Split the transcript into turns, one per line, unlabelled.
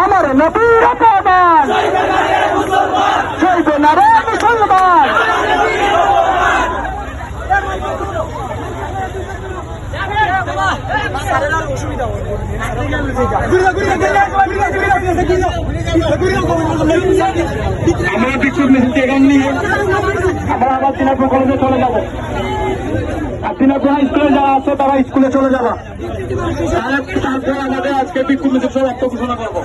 আমার নবীর অপমান চলবে না রে মুসলমান। আমরা বিক্ষোভ মিছিল এখানে নিয়ে আমরা আবার দিনাজপুর কলেজে চলে যাবো। আর দিনাজপুর স্কুলে যারা আছে তারা স্কুলে চলে যাবা। তারপর আমাদের আজকে বিক্ষোভ মিছিল সমাপ্ত ঘোষণা করবো।